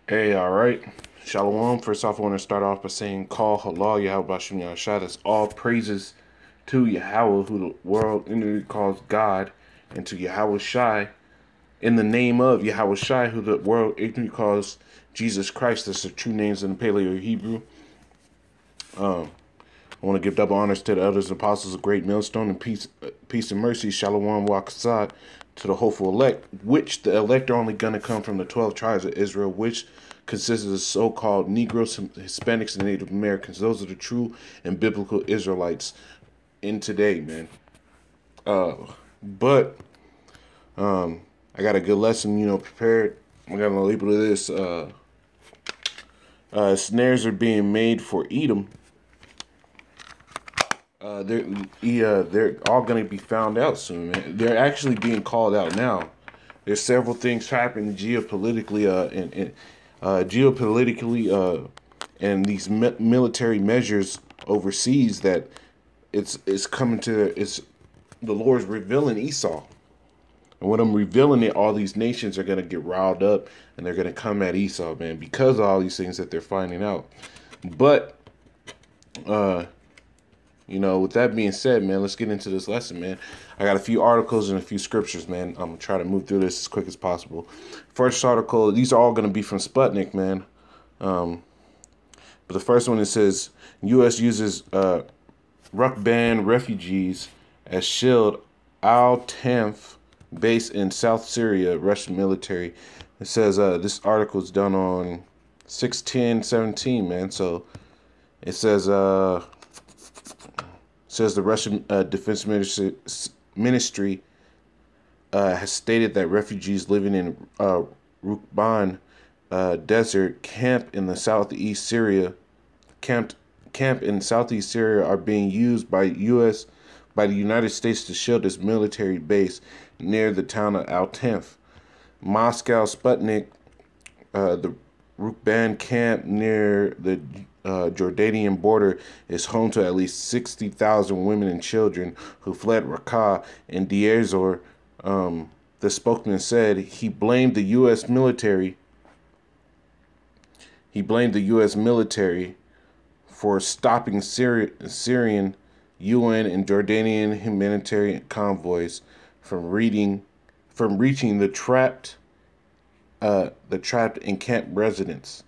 Hey, all right. Shalom. First off, I want to start off by saying, Call Halal Yahweh Bashim Yahshua. That's all praises to Yahweh, who the world entity calls God, and to Yahweh Shai, in the name of Yahweh Shai, who the world entity calls Jesus Christ. That's the true names in the Paleo Hebrew. I want to give double honors to the elders and apostles of Great Millstone, and peace and mercy, Shalom Wakassad, to the hopeful elect, which the elect are only going to come from the 12 tribes of Israel, which consists of so-called Negroes, Hispanics, and Native Americans. Those are the true and biblical Israelites in today, man. But I got a good lesson, prepared. I got a label of this. Snares are being made for Edom. They're all going to be found out soon, man. They're actually being called out now. There's several things happening geopolitically, and these military measures overseas that it's coming to. It's the Lord's revealing Esau, and when I'm revealing it, all these nations are going to get riled up and they're going to come at Esau, man, because of all these things that they're finding out. But with that being said, man, let's get into this lesson, man. I got a few articles and a few scriptures, man. I'm going to try to move through this as quick as possible. First article, these are all going to be from Sputnik, man. But the first one, it says, U.S. uses Rukban refugees as shield Al-Tanf base in South Syria, Russian military. It says this article is done on 6/10/17, man. So it says... says the Russian Defense Ministry has stated that refugees living in Rukban desert camp in southeast Syria are being used by the United States to shield its military base near the town of Al-Tanf. Moscow Sputnik, the Rukban camp near the Jordanian border is home to at least 60,000 women and children who fled Raqqa and Deir ez-Zor. The spokesman said he blamed the U.S. military. He blamed the U.S. military for stopping Syrian UN and Jordanian humanitarian convoys from reaching the trapped encamped residents.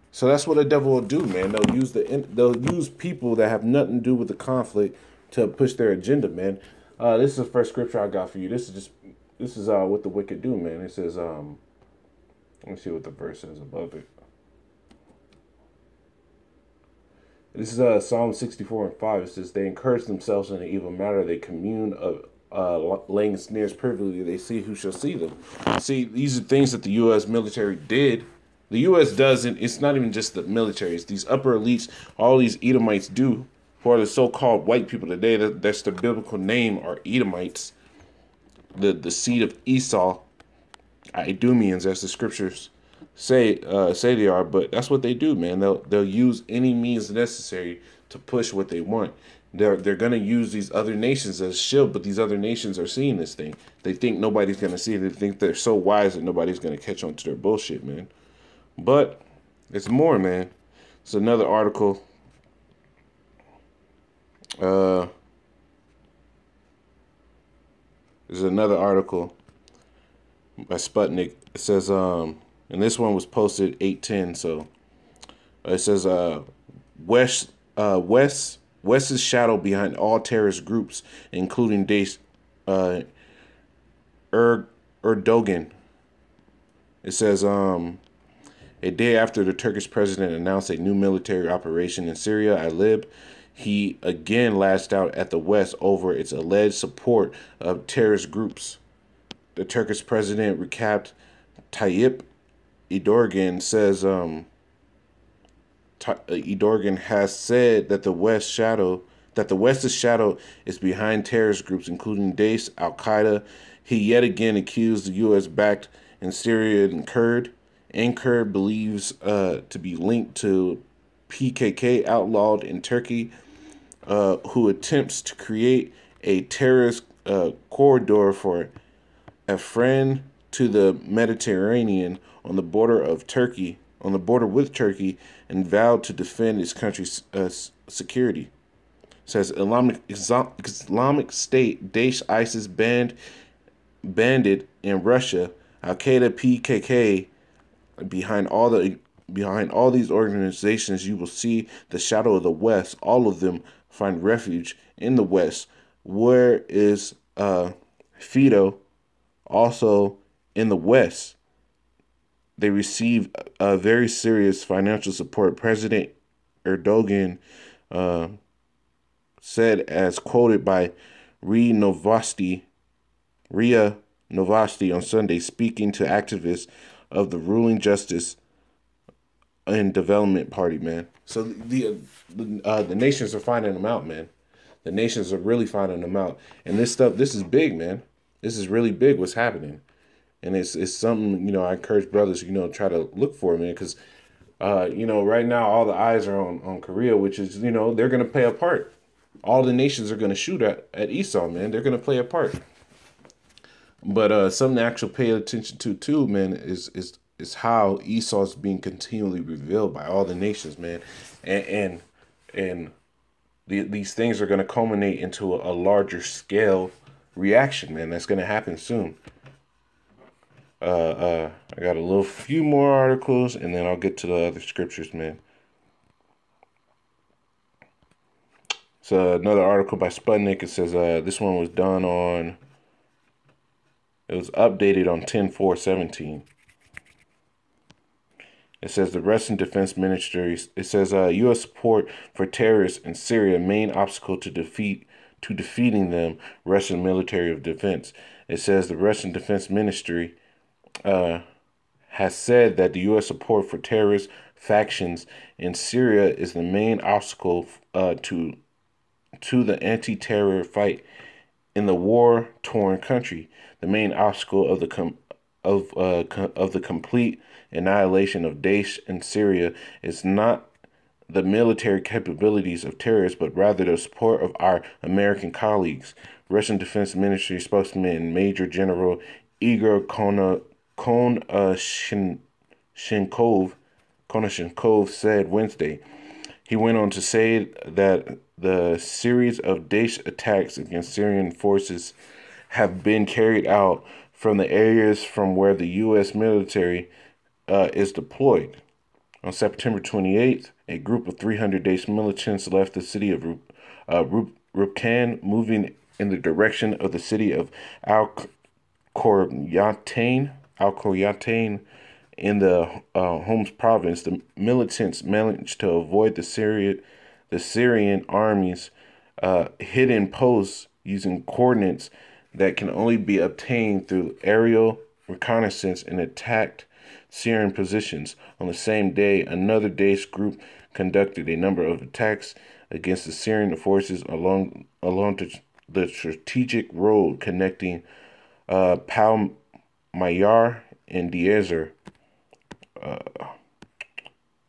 So that's what the devil will do, man. They'll use people that have nothing to do with the conflict to push their agenda, man. This is the first scripture I got for you. This is what the wicked do, man. It says let me see what the verse says above it. This is Psalm 64:5. It says, they encourage themselves in an evil matter. They commune of laying snares privily. They see who shall see them. See, these are things that the U.S. military did. The U.S. doesn't. It's not even just the military. It's these upper elites. All these Edomites do, who are the so-called white people today. That's the biblical name, are Edomites, the seed of Esau, Idumeans, as the scriptures say they are. But that's what they do, man. They'll use any means necessary to push what they want. They're gonna use these other nations as a shield, but these other nations are seeing this thing. They think nobody's gonna see it. They think they're so wise that nobody's gonna catch on to their bullshit, man. But it's more, man. It's another article. There's another article by Sputnik. It says, and this one was posted 8/10. So it says, West's shadow behind all terrorist groups, including Erdogan. It says, a day after the Turkish president announced a new military operation in Syria, Idlib, he again lashed out at the West over its alleged support of terrorist groups. The Turkish president Recep Tayyip Erdogan says Erdogan has said that the West's shadow is behind terrorist groups, including Daesh, Al Qaeda. He yet again accused the U.S. backed in Syria and Kurd. Anchor believes to be linked to PKK, outlawed in Turkey, who attempts to create a terrorist corridor for Afrin to the Mediterranean on the border with Turkey, and vowed to defend its country's security. It says Islamic State, Daesh, ISIS, bandit in Russia, Al Qaeda, PKK. Behind all these organizations, you will see the shadow of the West. All of them find refuge in the West. Where is Fido? Also in the West, they receive very serious financial support. President Erdogan said, as quoted by RIA Novosti on Sunday, speaking to activists of the ruling Justice and Development Party, man. So the nations are finding them out, man. The nations are really finding them out. And this is big, man. This is really big what's happening. And it's something, I encourage brothers, try to look for, man, because, right now all the eyes are on Korea, which is, they're going to play a part. All the nations are going to shoot at Esau, man. They're going to play a part. But something to actually pay attention to, too, man, is how Esau is being continually revealed by all the nations, man. And these things are going to culminate into a larger scale reaction, man. That's going to happen soon. I got a few more articles, and then I'll get to the other scriptures, man. So another article by Sputnik. It says this one was done on. It was updated on 10/4/17. It says the Russian Defense Ministry. It says U.S. support for terrorists in Syria, main obstacle to defeating them. Russian military of defense. It says the Russian Defense Ministry has said that the U.S. support for terrorist factions in Syria is the main obstacle to the anti-terror fight in the war-torn country. The main obstacle of the complete annihilation of Daesh in Syria is not the military capabilities of terrorists, but rather the support of our American colleagues. Russian Defense Ministry spokesman Major General Igor Konashenkov said Wednesday. He went on to say that the series of Daesh attacks against Syrian forces have been carried out from the areas from where the U.S. military is deployed. On September 28th, a group of 300 Daesh militants left the city of Rukkan, moving in the direction of the city of Al-Qoryatyn in the Homs province. The militants managed to avoid the Syrian army's hidden posts using coordinates that can only be obtained through aerial reconnaissance, and attacked Syrian positions. On the same day, another Daesh group conducted a number of attacks against the Syrian forces along the strategic road connecting Palmyra and Diezer.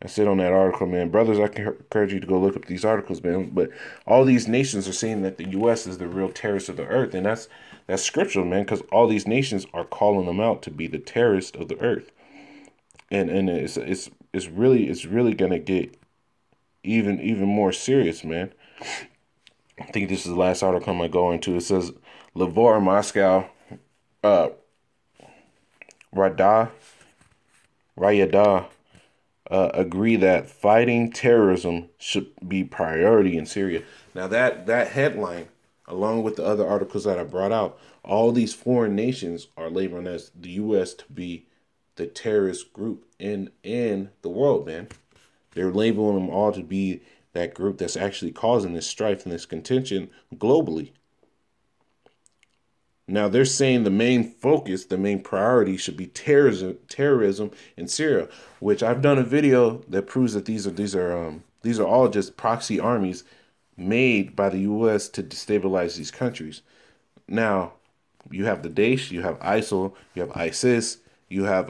That's it on that article, man. Brothers, I can encourage you to go look up these articles, man. But all these nations are saying that the U.S. is the real terrorist of the earth, and that's scriptural, man, because all these nations are calling them out to be the terrorist of the earth, and it's really gonna get even more serious, man. I think this is the last article I'm gonna go into. It says Lavor, Moscow, Rayada agree that fighting terrorism should be priority in Syria. Now that headline, along with the other articles that I brought out, all these foreign nations are labeling as the U.S. to be the terrorist group in the world, man. They're labeling them all to be that group that's actually causing this strife and this contention globally. Now they're saying the main focus, the main priority should be terrorism in Syria, which I've done a video that proves that these are all just proxy armies made by the U.S. to destabilize these countries. Now, you have the Daesh, you have ISIL, you have ISIS, you have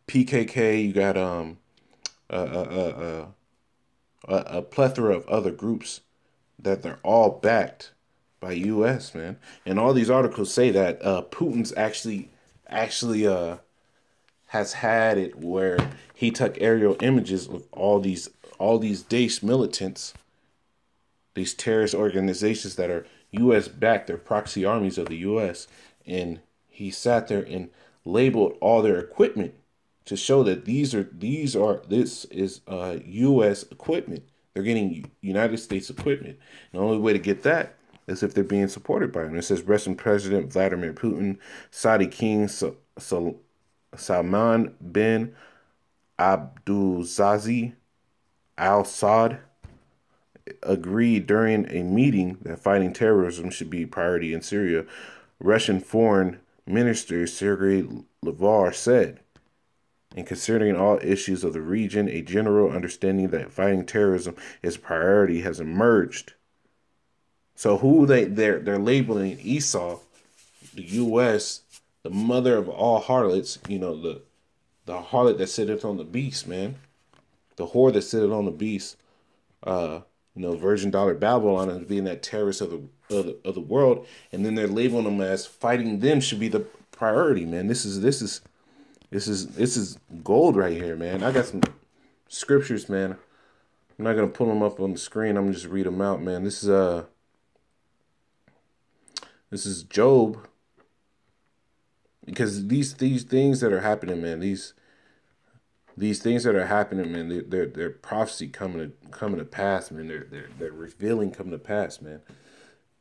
PKK, you got a plethora of other groups that they're all backed by U.S., man. And all these articles say that Putin's actually has had it where he took aerial images of all these Daesh militants, these terrorist organizations that are U.S. backed, they're proxy armies of the U.S. And he sat there and labeled all their equipment to show that this is U.S. equipment. They're getting United States equipment. And the only way to get that is if they're being supported by him. It says Russian President Vladimir Putin, Saudi King Salman bin Abdulaziz Al Saud agreed during a meeting that fighting terrorism should be a priority in Syria. Russian Foreign Minister Sergei Lavrov said, and considering all issues of the region, a general understanding that fighting terrorism is a priority has emerged. So they're labeling Esau, the U.S., the mother of all harlots, the harlot that sitteth on the beast, man. The whore that sitteth on the beast. Virgin dollar Babylon as being that terrorist of the world, and then they're labeling them as fighting them should be the priority, man. This is gold right here, man. I got some scriptures, man. I'm not gonna pull them up on the screen. I'm gonna just read them out, man. This is Job, because these things that are happening, man. These things that are happening, man, they're prophecy coming to pass, man. They're revealing coming to pass, man.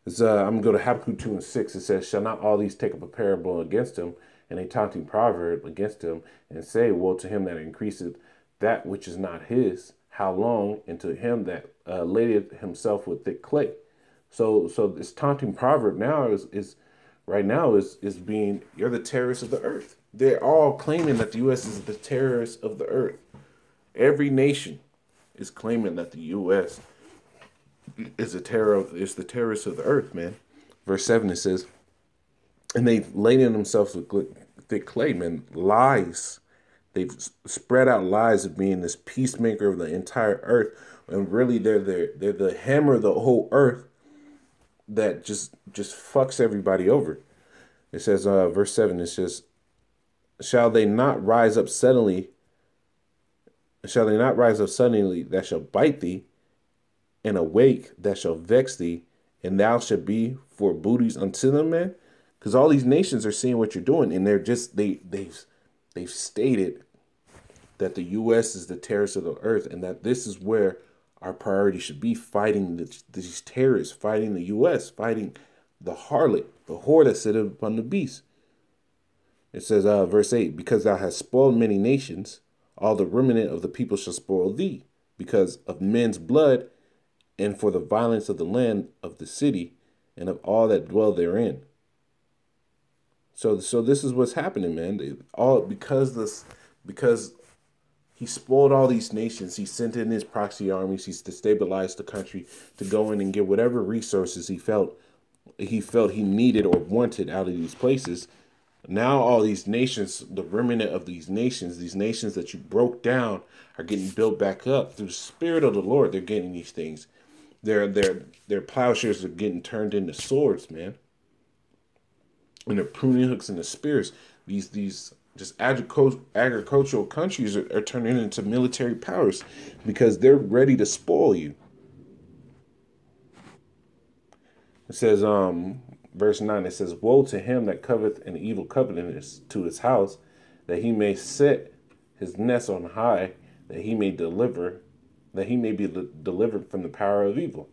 I'm gonna go to Habakkuk 2:6. It says, "Shall not all these take up a parable against him, and a taunting proverb against him, and say, Woe to him that increaseth that which is not his? How long? And to him that ladeth himself with thick clay." So this taunting proverb now is being, you're the terrorist of the earth. They're all claiming that the U.S. is the terrorist of the earth. Every nation is claiming that the U.S. is the terrorist of the earth, man. Verse 7, it says, and they've laden themselves with thick clay, man. Lies. They've spread out lies of being this peacemaker of the entire earth. And really, they're the hammer of the whole earth that just fucks everybody over. It says, verse 7, it says, Shall they not rise up suddenly that shall bite thee, and awake that shall vex thee, and thou shalt be for booties unto them, man? Because all these nations are seeing what you're doing, and they've stated that the U.S. is the terrorist of the earth, and that this is where our priority should be, fighting these terrorists, fighting the U.S., fighting the harlot, the whore that sitteth upon the beast. It says, verse 8, because thou hast spoiled many nations, all the remnant of the people shall spoil thee, because of men's blood, and for the violence of the land of the city, and of all that dwell therein. So this is what's happening, man. Because he spoiled all these nations. He sent in his proxy armies. He's destabilized the country to go in and get whatever resources he felt he needed or wanted out of these places. Now all these nations, the remnant of these nations that you broke down, are getting built back up through the Spirit of the Lord. They're getting these things. Their plowshares are getting turned into swords, man. And their pruning hooks into spears. These just agricultural countries are turning into military powers because they're ready to spoil you. It says, verse 9, it says, Woe to him that coveteth an evil covenant to his house, that he may set his nest on high, that he may be delivered from the power of evil.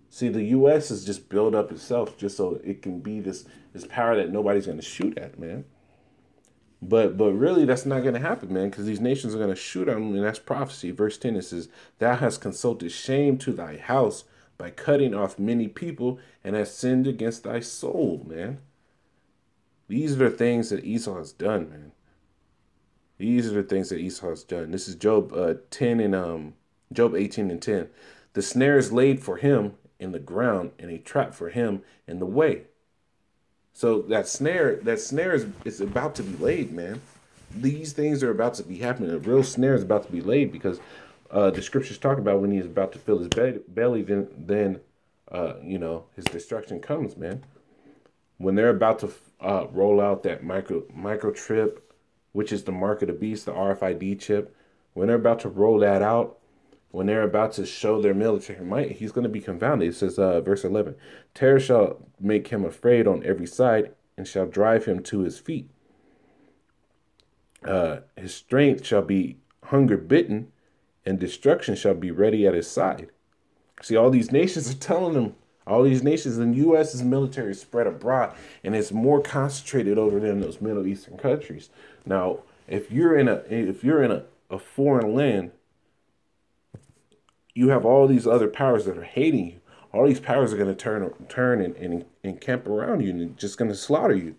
See, the U.S. has just built up itself just so it can be this power that nobody's going to shoot at, man. But really, that's not going to happen, man, because these nations are going to shoot at them, and that's prophecy. Verse 10, it says, Thou hast consulted shame to thy house by cutting off many people, and hast sinned against thy soul, man. These are the things that Esau has done, man. These are the things that Esau has done. This is Job 18:10. The snare is laid for him in the ground, and a trap for him in the way. So that snare is about to be laid, man. These things are about to be happening. A real snare is about to be laid because the scriptures talk about when he's about to fill his belly, then his destruction comes, man. When they're about to roll out that microchip, which is the mark of the beast, the RFID chip, when they're about to roll that out, when they're about to show their military might, he's going to be confounded. It says, verse 11, terror shall make him afraid on every side and shall drive him to his feet. His strength shall be hunger bitten and destruction shall be ready at his side. See, all these nations are telling him, all these nations, and the U.S.'s military is spread abroad, and it's more concentrated over there in those Middle Eastern countries. Now, if you're in a foreign land, you have all these other powers that are hating you. All these powers are going to turn and camp around you and just going to slaughter you.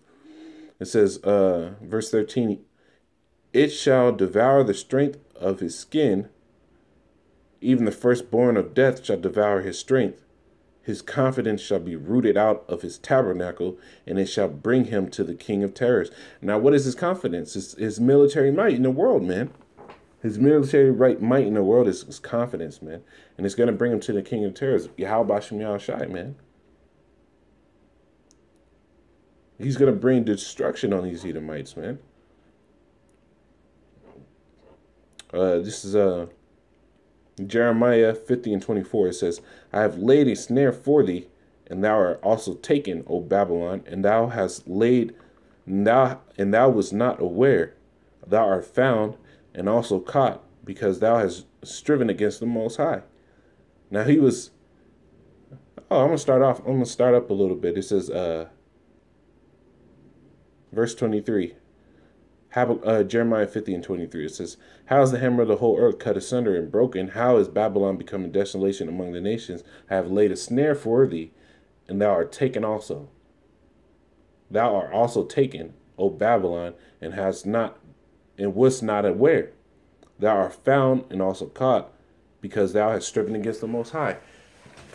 It says, verse 13, it shall devour the strength of his skin. Even the firstborn of death shall devour his strength. His confidence shall be rooted out of his tabernacle, and it shall bring him to the king of terrors. Now, what is his confidence? His military might in the world, man. His military might in the world is his confidence, man. And it's going to bring him to the king of terrors. Yahweh Shem Yahushai, man. He's going to bring destruction on these Edomites, man. This is Jeremiah 50:24. It says, I have laid a snare for thee, and thou art also taken, O Babylon, and thou hast laid, and thou was not aware. Thou art found and also caught, because thou hast striven against the Most High. Now he was. Oh, I'm gonna start up a little bit. It says, verse 23. Jeremiah 50:23. It says, how is the hammer of the whole earth cut asunder and broken? How is Babylon become a desolation among the nations? I have laid a snare for thee, and thou art taken also. Thou art also taken, O Babylon, and wast not aware. Thou art found and also caught, because thou hast striven against the Most High.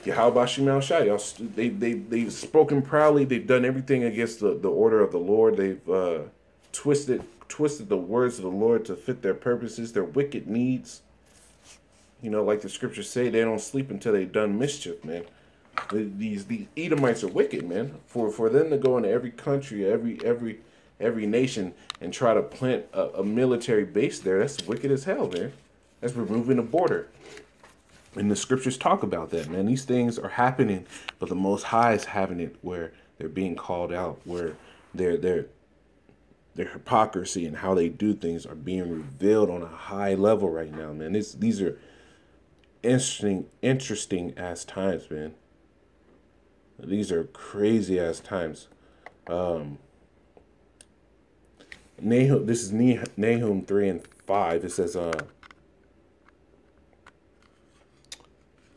Yahweh Shem Yahushai, they've spoken proudly. They've done everything against the order of the Lord. They've twisted the words of the Lord to fit their purposes, their wicked needs. Like the scriptures say, they don't sleep until they've done mischief, man. These Edomites are wicked, man. For them to go into every country, every nation and try to plant a military base there, that's wicked as hell, man. That's removing the border. And the scriptures talk about that, man. These things are happening, but the Most High is having it where they're being called out, where their hypocrisy and how they do things are being revealed on a high level right now, man. These are interesting ass times, man. These are crazy ass times. This is Nahum 3:5. It says,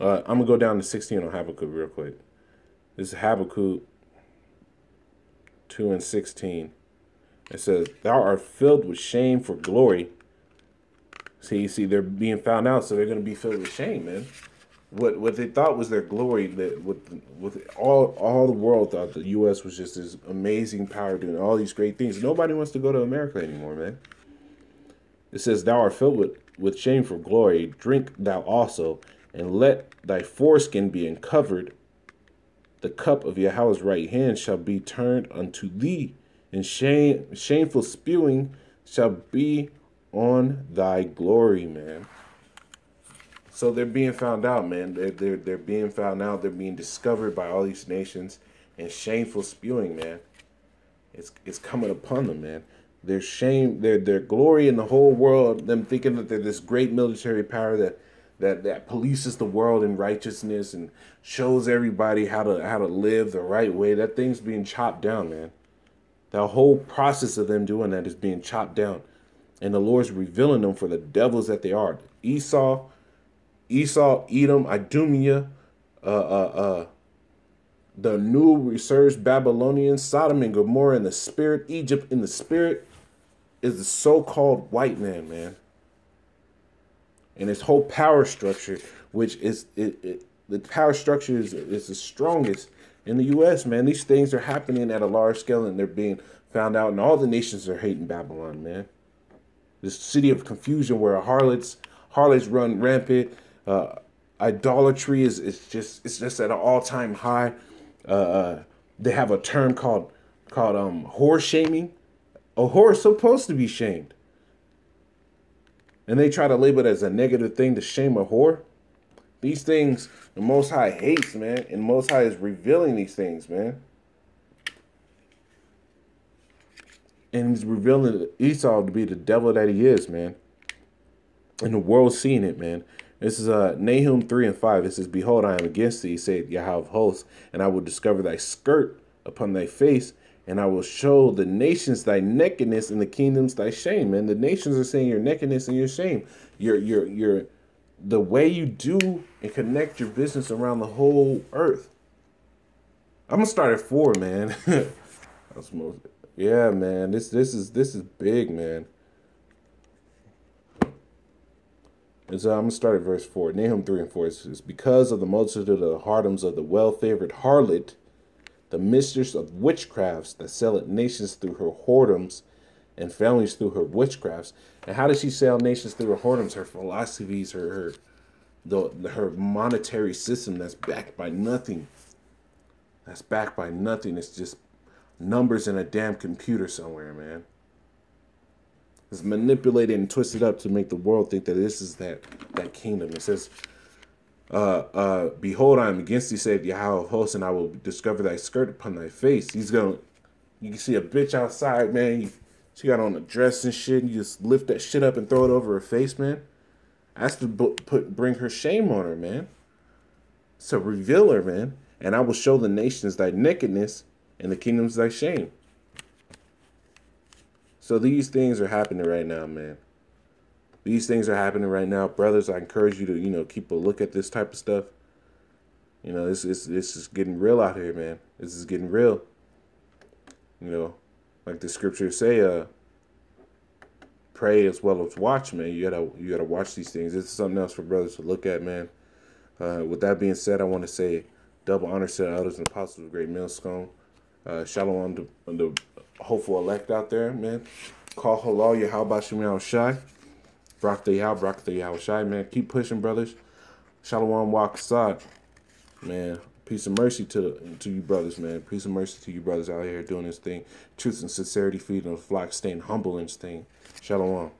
I'm gonna go down to 16 on Habakkuk real quick. This is Habakkuk 2:16. It says, thou art filled with shame for glory. See, they're being found out, so they're going to be filled with shame, man. What they thought was their glory, that with all the world thought the U.S. was just this amazing power doing all these great things. Nobody wants to go to America anymore, man. It says, thou art filled with shame for glory. Drink thou also, and let thy foreskin be uncovered. The cup of Yahweh's right hand shall be turned unto thee, and shameful spewing shall be on thy glory, man. So they're being found out, man. They're being found out. They're being discovered by all these nations, and shameful spewing, man. It's coming upon them, man. Their shame, their glory in the whole world. Them thinking that they're this great military power that polices the world in righteousness and shows everybody how to live the right way. That thing's being chopped down, man. The whole process of them doing that is being chopped down. And the Lord's revealing them for the devils that they are. Esau, Edom, Idumea, the new resurged Babylonians, Sodom and Gomorrah in the spirit, Egypt in the spirit, is the so-called white man. And its whole power structure, which is the power structure is the strongest in the U.S., man. These things are happening at a large scale, and they're being found out, and all the nations are hating Babylon, man. This city of confusion where harlots run rampant. Idolatry is just at an all-time high. They have a term called whore shaming. A whore is supposed to be shamed, and they try to label it as a negative thing to shame a whore. These things the Most High hates, man, and Most High is revealing these things, man. And he's revealing Esau to be the devil that he is, man. And the world's seeing it, man. This is Nahum 3 and 5. It says, "Behold, I am against thee, saith Yahweh of hosts, and I will discover thy skirt upon thy face, and I will show the nations thy nakedness, and the kingdoms thy shame." Man, the nations are saying your nakedness and your shame. Your the way you do and connect your business around the whole earth. I'm gonna start at 4, man. That's most. Yeah, man. This is big, man. I'm going to start at verse 4. Nahum 3 and 4 says, "Because of the multitude of the whoredoms of the well-favored harlot, the mistress of witchcrafts that selleth nations through her whoredoms and families through her witchcrafts." And how does she sell nations through her whoredoms? Her philosophies, her monetary system that's backed by nothing. That's backed by nothing. It's just numbers in a damn computer somewhere, man. It's manipulated and twisted up to make the world think that this is that kingdom. It says, "Behold, I am against thee, saith Yahweh of hosts, and I will discover thy skirt upon thy face." You can see a bitch outside, man. She got on a dress and shit, and you just lift that shit up and throw it over her face, man. That's to bring her shame on her, man. It's a revealer, man. "And I will show the nations thy nakedness, and the kingdoms thy shame." So these things are happening right now, man. These things are happening right now. Brothers, I encourage you to, keep a look at this type of stuff. This is getting real out here, man. This is getting real. Like the scriptures say, pray as well as watch, man. You gotta watch these things. This is something else for brothers to look at, man. With that being said, I want to say double honor to the elders and apostles of Great Millstone. Shalom to the hopeful elect out there, man. Call halal Yahweh Shem Yahweh Shai. Barak the Yahweh Shai, man. Keep pushing, brothers. Shalom Waqasad, man. Peace and mercy to you brothers, man. Peace and mercy to you brothers out here doing this thing. Truth and sincerity, feeding the flock, staying humble in this thing. Shalom.